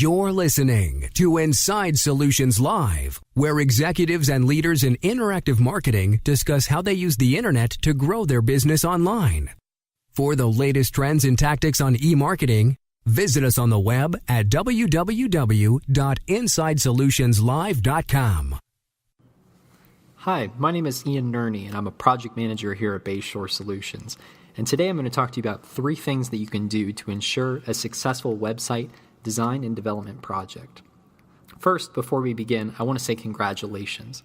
You're listening to Inside Solutions Live, where executives and leaders in interactive marketing discuss how they use the internet to grow their business online. For the latest trends and tactics on e-marketing, visit us on the web at www.insidesolutionslive.com. Hi, my name is Ian Nerney, and I'm a project manager here at Bayshore Solutions. And today I'm going to talk to you about 3 things that you can do to ensure a successful website design and development project. First, before we begin, I want to say congratulations.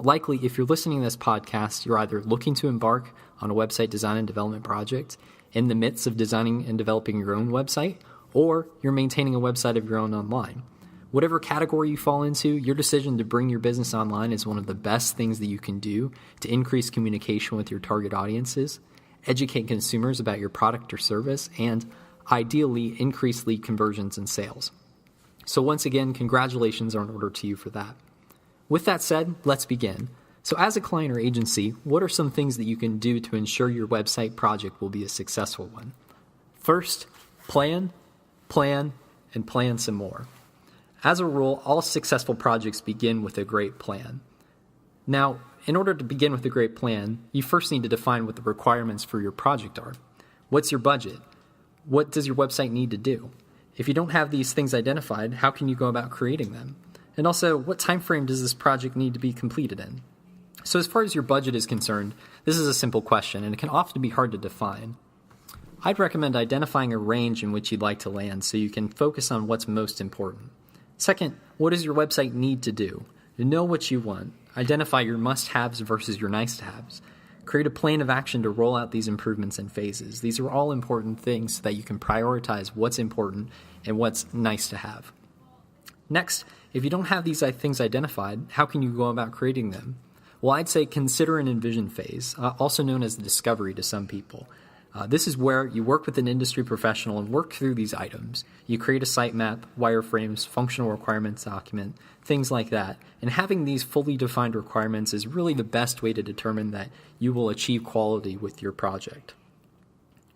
Likely, if you're listening to this podcast, you're either looking to embark on a website design and development project in the midst of designing and developing your own website, or you're maintaining a website of your own online. Whatever category you fall into, your decision to bring your business online is one of the best things that you can do to increase communication with your target audiences, educate consumers about your product or service, and ideally increase lead conversions and sales. So once again, congratulations are in order to you for that. With that said, let's begin. So as a client or agency, what are some things that you can do to ensure your website project will be a successful one? First, plan, and plan some more. As a rule, all successful projects begin with a great plan. Now, in order to begin with a great plan, you first need to define what the requirements for your project are. What's your budget? What does your website need to do? If you don't have these things identified, how can you go about creating them? And also, what time frame does this project need to be completed in? So as far as your budget is concerned, this is a simple question, and it can often be hard to define. I'd recommend identifying a range in which you'd like to land so you can focus on what's most important. Second, what does your website need to do? Know what you want. Identify your must-haves versus your nice-to-haves. Create a plan of action to roll out these improvements in phases. These are all important things so that you can prioritize what's important and what's nice to have. Next, if you don't have these things identified, how can you go about creating them? Well, I'd say consider an envision phase, also known as the discovery to some people. This is where you work with an industry professional and work through these items. You create a sitemap, wireframes, functional requirements document, things like that. And having these fully defined requirements is really the best way to determine that you will achieve quality with your project.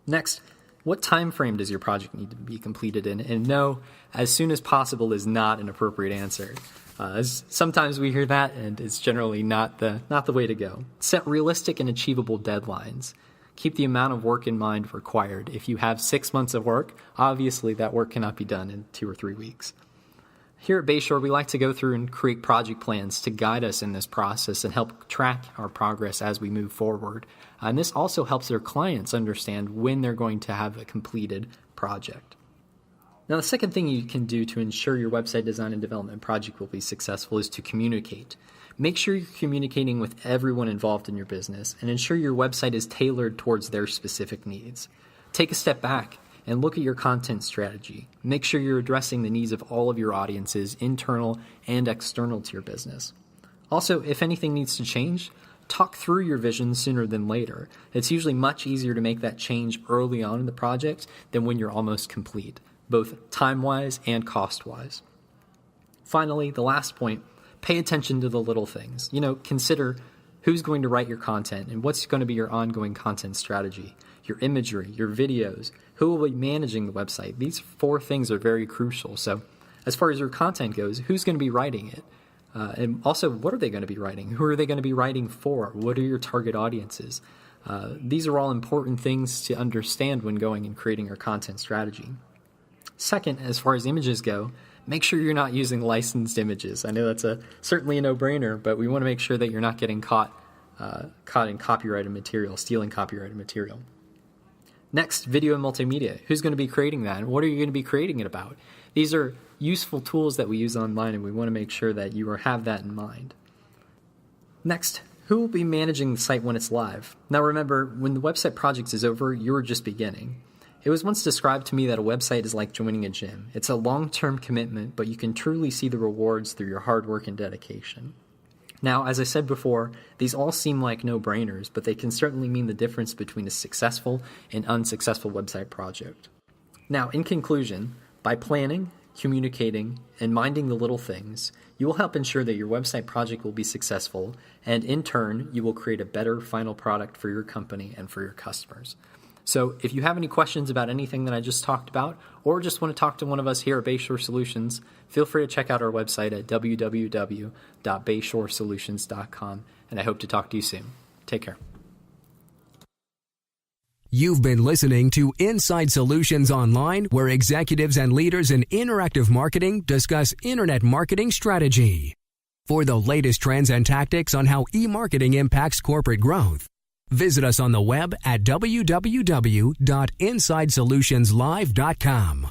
Next, what time frame does your project need to be completed in? And no, as soon as possible is not an appropriate answer. Sometimes we hear that, and it's generally not the way to go. Set realistic and achievable deadlines. Keep the amount of work in mind required. If you have 6 months of work, obviously that work cannot be done in 2 or 3 weeks. Here at Bayshore, we like to go through and create project plans to guide us in this process and help track our progress as we move forward. And this also helps their clients understand when they're going to have a completed project. Now, the second thing you can do to ensure your website design and development project will be successful is to communicate. Make sure you're communicating with everyone involved in your business and ensure your website is tailored towards their specific needs. Take a step back and look at your content strategy. Make sure you're addressing the needs of all of your audiences, internal and external to your business. Also, if anything needs to change, talk through your vision sooner than later. It's usually much easier to make that change early on in the project than when you're almost complete, both time-wise and cost-wise. Finally, the last point, pay attention to the little things. Consider who's going to write your content and what's going to be your ongoing content strategy, your imagery, your videos, who will be managing the website. These 4 things are very crucial. So as far as your content goes, who's going to be writing it? And also, what are they going to be writing? Who are they going to be writing for? What are your target audiences? These are all important things to understand when going and creating your content strategy. Second, as far as images go, make sure you're not using licensed images. I know that's certainly a no-brainer, but we want to make sure that you're not getting caught in copyrighted material, stealing copyrighted material. Next, video and multimedia. Who's going to be creating that? And what are you going to be creating it about? These are useful tools that we use online, and we want to make sure that you have that in mind. Next, who will be managing the site when it's live? Now remember, when the website project is over, you're just beginning. It was once described to me that a website is like joining a gym. It's a long-term commitment, but you can truly see the rewards through your hard work and dedication. Now, as I said before, these all seem like no-brainers, but they can certainly mean the difference between a successful and unsuccessful website project. Now, in conclusion, by planning, communicating, and minding the little things, you will help ensure that your website project will be successful, and in turn, you will create a better final product for your company and for your customers. So if you have any questions about anything that I just talked about, or just want to talk to one of us here at Bayshore Solutions, feel free to check out our website at www.bayshoresolutions.com, and I hope to talk to you soon. Take care. You've been listening to Inside Solutions Online, where executives and leaders in interactive marketing discuss internet marketing strategy. For the latest trends and tactics on how e-marketing impacts corporate growth, visit us on the web at www.insidesolutionslive.com.